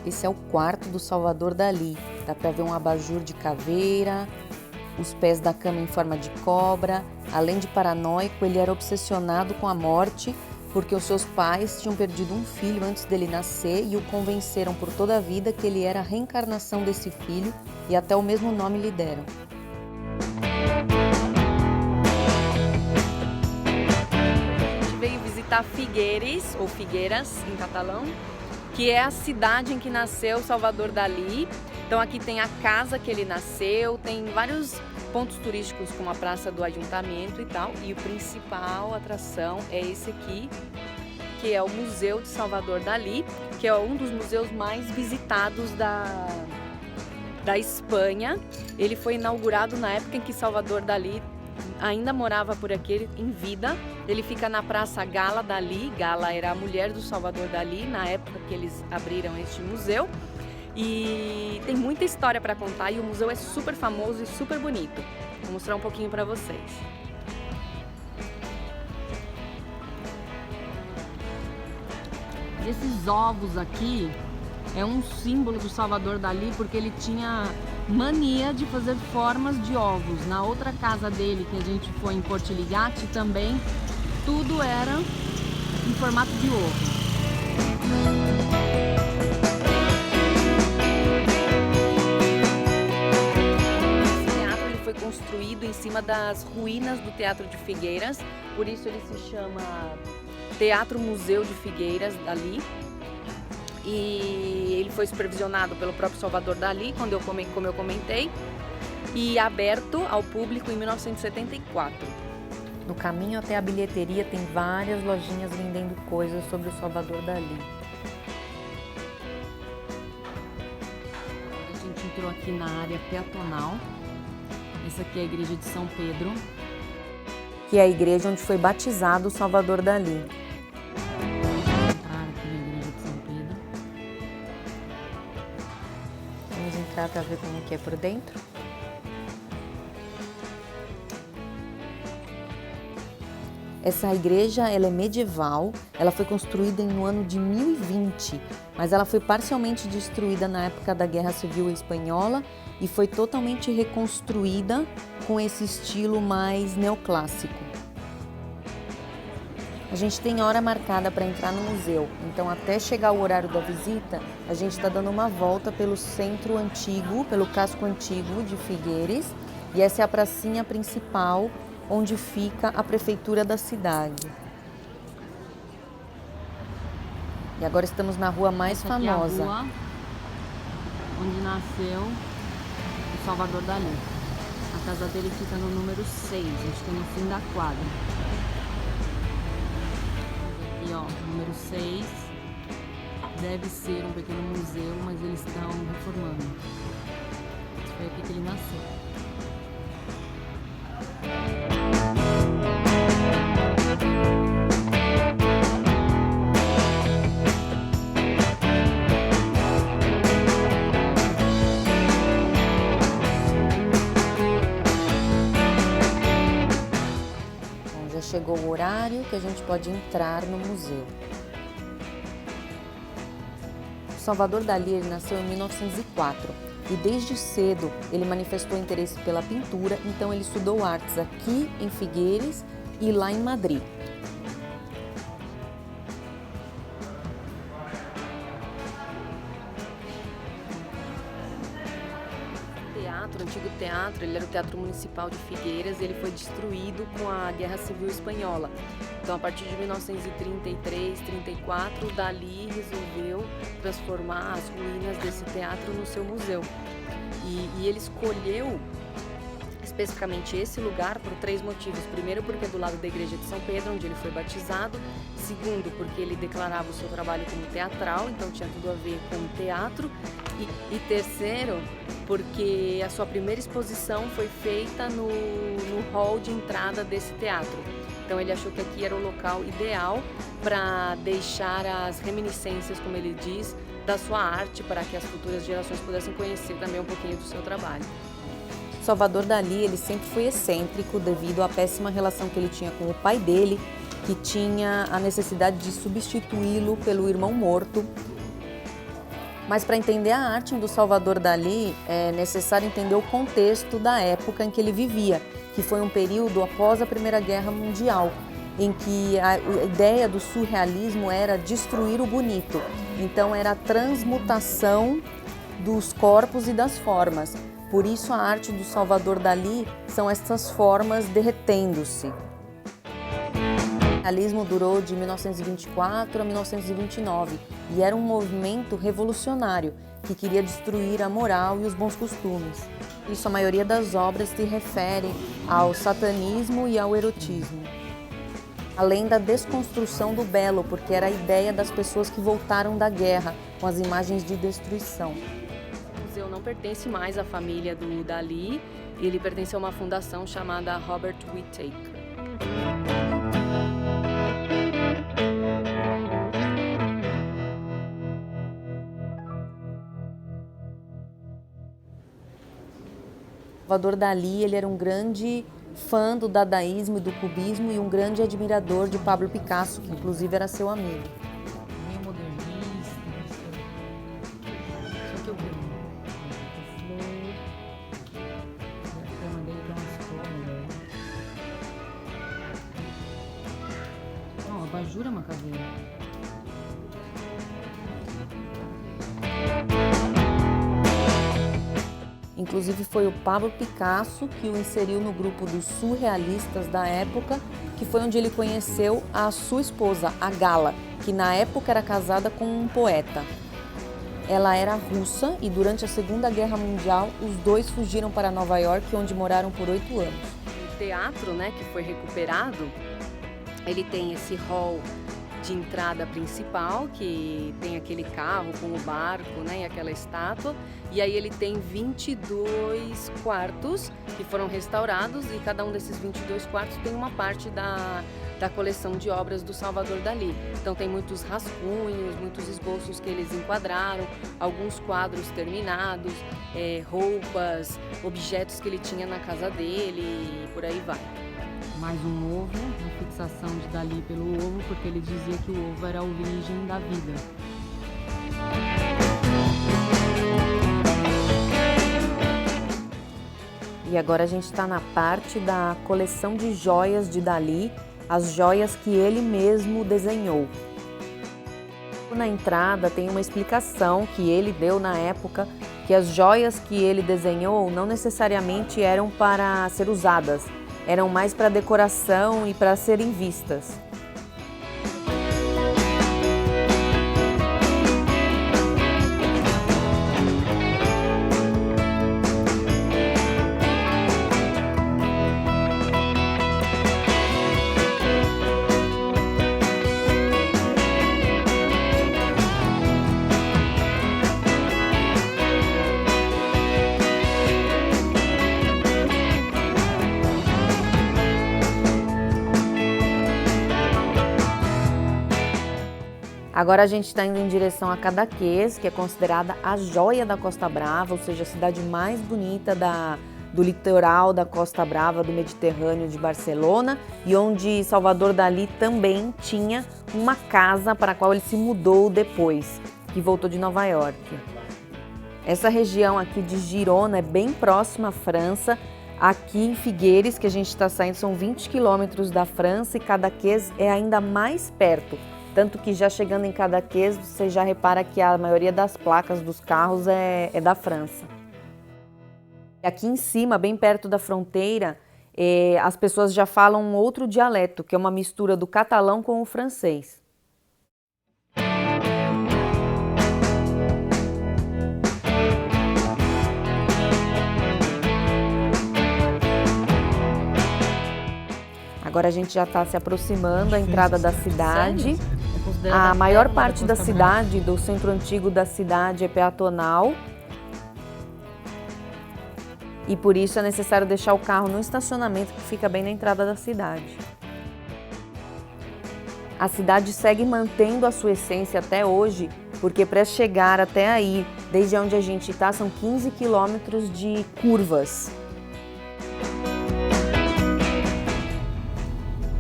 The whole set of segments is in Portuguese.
Esse é o quarto do Salvador Dalí. Dá para ver um abajur de caveira, os pés da cama em forma de cobra. Além de paranoico, ele era obsessionado com a morte, porque os seus pais tinham perdido um filho antes dele nascer e o convenceram por toda a vida que ele era a reencarnação desse filho e até o mesmo nome lhe deram. A gente veio visitar Figueres, ou Figueiras em catalão, que é a cidade em que nasceu Salvador Dalí. Então aqui tem a casa que ele nasceu, tem vários pontos turísticos como a Praça do Ayuntamento e tal. E a principal atração é esse aqui, que é o Museu de Salvador Dalí, que é um dos museus mais visitados da Espanha. Ele foi inaugurado na época em que Salvador Dalí ainda morava por aqui em vida. Ele fica na Praça Gala Dalí. Gala era a mulher do Salvador Dalí na época que eles abriram este museu. E tem muita história para contar e o museu é super famoso e super bonito. Vou mostrar um pouquinho para vocês. Esses ovos aqui é um símbolo do Salvador Dalí porque ele tinha mania de fazer formas de ovos. Na outra casa dele que a gente foi em Portiligate também tudo era em formato de ovo. Construído em cima das ruínas do Teatro de Figueiras, por isso ele se chama Teatro Museu de Figueiras Dalí. E ele foi supervisionado pelo próprio Salvador Dalí, como eu comentei, e aberto ao público em 1974. No caminho até a bilheteria tem várias lojinhas vendendo coisas sobre o Salvador Dalí. A gente entrou aqui na área peatonal. Essa aqui é a igreja de São Pedro, que é a igreja onde foi batizado o Salvador Dalí. Vamos entrar aqui na igreja de São Pedro. Vamos entrar para ver como que é por dentro. Essa igreja ela é medieval, ela foi construída no ano de 1020, mas ela foi parcialmente destruída na época da Guerra Civil Espanhola e foi totalmente reconstruída com esse estilo mais neoclássico. A gente tem hora marcada para entrar no museu, então até chegar o horário da visita, a gente está dando uma volta pelo centro antigo, pelo casco antigo de Figueires, e essa é a pracinha principal onde fica a prefeitura da cidade. E agora estamos na rua mais famosa. É a rua onde nasceu o Salvador Dalí. A casa dele fica no número 6, a gente está no fim da quadra. Aqui ó, número 6, deve ser um pequeno museu, mas eles estão reformando. Foi aqui que ele nasceu. Chegou o horário que a gente pode entrar no museu. O Salvador Dalí ele nasceu em 1904 e desde cedo ele manifestou interesse pela pintura, então ele estudou artes aqui em Figueires e lá em Madrid. O antigo teatro, ele era o Teatro Municipal de Figueiras, ele foi destruído com a Guerra Civil Espanhola. Então, a partir de 1933, 34, o Dalí resolveu transformar as ruínas desse teatro no seu museu. E ele escolheu especificamente esse lugar por 3 motivos. Primeiro, porque é do lado da igreja de São Pedro, onde ele foi batizado. Segundo, porque ele declarava o seu trabalho como teatral, então tinha tudo a ver com o teatro. E terceiro, porque a sua primeira exposição foi feita no hall de entrada desse teatro. Então ele achou que aqui era o local ideal para deixar as reminiscências, como ele diz, da sua arte, para que as futuras gerações pudessem conhecer também um pouquinho do seu trabalho. Salvador Dalí ele sempre foi excêntrico devido à péssima relação que ele tinha com o pai dele, que tinha a necessidade de substituí-lo pelo irmão morto. Mas para entender a arte do Salvador Dalí, é necessário entender o contexto da época em que ele vivia, que foi um período após a Primeira Guerra Mundial, em que a ideia do surrealismo era destruir o bonito. Então era a transmutação dos corpos e das formas. Por isso a arte do Salvador Dalí são essas formas derretendo-se. O surrealismo durou de 1924 a 1929 e era um movimento revolucionário que queria destruir a moral e os bons costumes. Por isso a maioria das obras se refere ao satanismo e ao erotismo. Além da desconstrução do belo, porque era a ideia das pessoas que voltaram da guerra com as imagens de destruição. O museu não pertence mais à família do Dalí, ele pertence a uma fundação chamada Robert Whittaker. Salvador Dalí, ele era um grande fã do dadaísmo e do cubismo e um grande admirador de Pablo Picasso, que inclusive era seu amigo. Meio modernista, só que eu vejo a cama dele tem uma escola. Não, abajur é uma caveira. Inclusive foi o Pablo Picasso que o inseriu no grupo dos surrealistas da época, que foi onde ele conheceu a sua esposa, a Gala, que na época era casada com um poeta. Ela era russa e durante a Segunda Guerra Mundial os dois fugiram para Nova York, onde moraram por 8 anos. O teatro, né, que foi recuperado, ele tem esse hall de entrada principal, que tem aquele carro com o barco, né, e aquela estátua, e aí ele tem 22 quartos que foram restaurados e cada um desses 22 quartos tem uma parte da coleção de obras do Salvador Dalí. Então tem muitos rascunhos, muitos esboços que eles enquadraram, alguns quadros terminados, roupas, objetos que ele tinha na casa dele e por aí vai. Mais um ovo, uma fixação de Dalí pelo ovo, porque ele dizia que o ovo era a origem da vida. E agora a gente está na parte da coleção de joias de Dalí, as joias que ele mesmo desenhou. Na entrada tem uma explicação que ele deu na época, que as joias que ele desenhou não necessariamente eram para ser usadas, eram mais para decoração e para serem vistas. Agora a gente está indo em direção a Cadaqués, que é considerada a joia da Costa Brava, ou seja, a cidade mais bonita do litoral da Costa Brava, do Mediterrâneo de Barcelona, e onde Salvador Dalí também tinha uma casa para a qual ele se mudou depois, que voltou de Nova York. Essa região aqui de Girona é bem próxima à França. Aqui em Figueires, que a gente está saindo, são 20 quilômetros da França e Cadaqués é ainda mais perto. Tanto que já chegando em Cadaqués, você já repara que a maioria das placas dos carros é da França. Aqui em cima, bem perto da fronteira, as pessoas já falam um outro dialeto, que é uma mistura do catalão com o francês. Agora a gente já está se aproximando da entrada da cidade. A maior parte da cidade, do centro antigo da cidade, é peatonal. E por isso é necessário deixar o carro no estacionamento que fica bem na entrada da cidade. A cidade segue mantendo a sua essência até hoje, porque para chegar até aí, desde onde a gente está, são 15 quilômetros de curvas.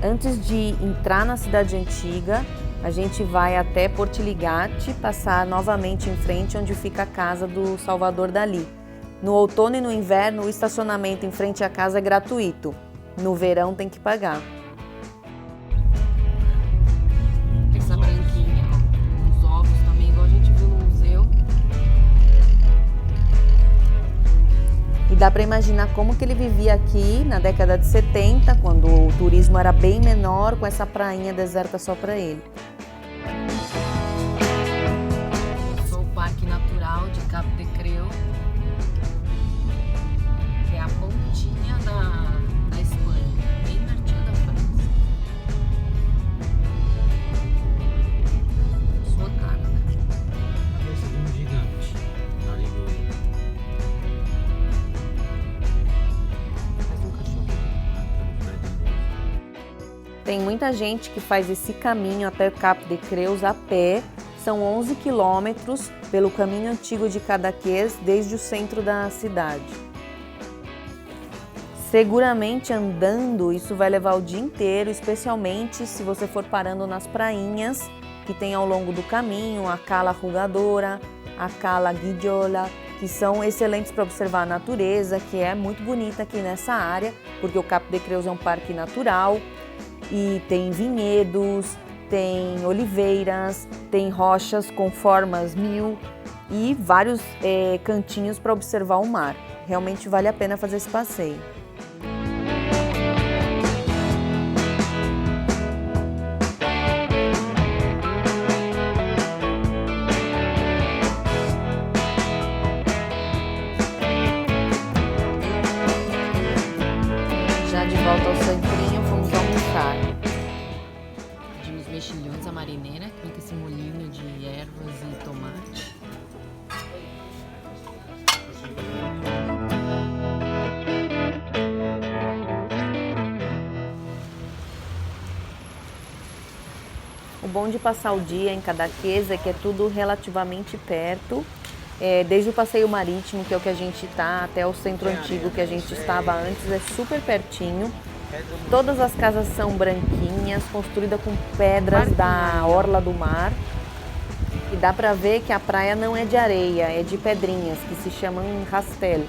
Antes de entrar na cidade antiga, a gente vai até Portiligate, passar novamente em frente onde fica a casa do Salvador Dalí. No outono e no inverno, o estacionamento em frente à casa é gratuito. No verão tem que pagar. Essa branquinha, os ovos também, igual a gente viu no museu. E dá para imaginar como que ele vivia aqui na década de 70, quando o turismo era bem menor, com essa prainha deserta só para ele. Sou o Parque Natural de Cap de Creu, que é a pontinha da Espanha, bem pertinho da França. Sua cara, né? Cabeça de um gigante. Ali do... Faz um cachorro. Tem muita gente que faz esse caminho até Cap de Creus a pé. São 11 quilômetros pelo caminho antigo de Cadaqués, desde o centro da cidade. Seguramente andando, isso vai levar o dia inteiro, especialmente se você for parando nas prainhas que tem ao longo do caminho, a Cala Rugadora, a Cala Guidiola, que são excelentes para observar a natureza, que é muito bonita aqui nessa área, porque o Cap de Creus é um parque natural e tem vinhedos, tem oliveiras, tem rochas com formas 1000 e vários cantinhos para observar o mar. Realmente vale a pena fazer esse passeio. Já de volta ao centrinho, fomos almoçar. Pedimos mexilhões à marineira, com esse molhinho de ervas e tomate. O bom de passar o dia em Cadaqués é que é tudo relativamente perto, desde o passeio marítimo, que é o que a gente está, até o centro antigo que a gente estava antes, é super pertinho. Todas as casas são branquinhas, construídas com pedras da orla do mar. E dá para ver que a praia não é de areia, é de pedrinhas, que se chamam rastel.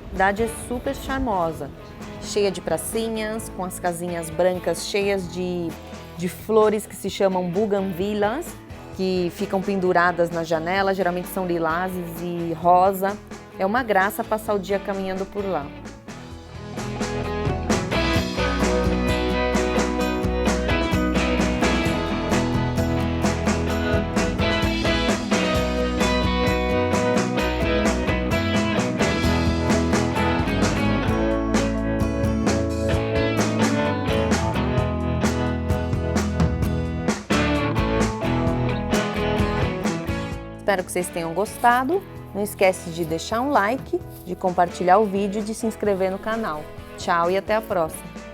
A cidade é super charmosa, cheia de pracinhas, com as casinhas brancas cheias de flores que se chamam buganvílias, que ficam penduradas na janela, geralmente são lilazes e rosa. É uma graça passar o dia caminhando por lá. Espero que vocês tenham gostado. Não esquece de deixar um like, de compartilhar o vídeo e de se inscrever no canal. Tchau e até a próxima!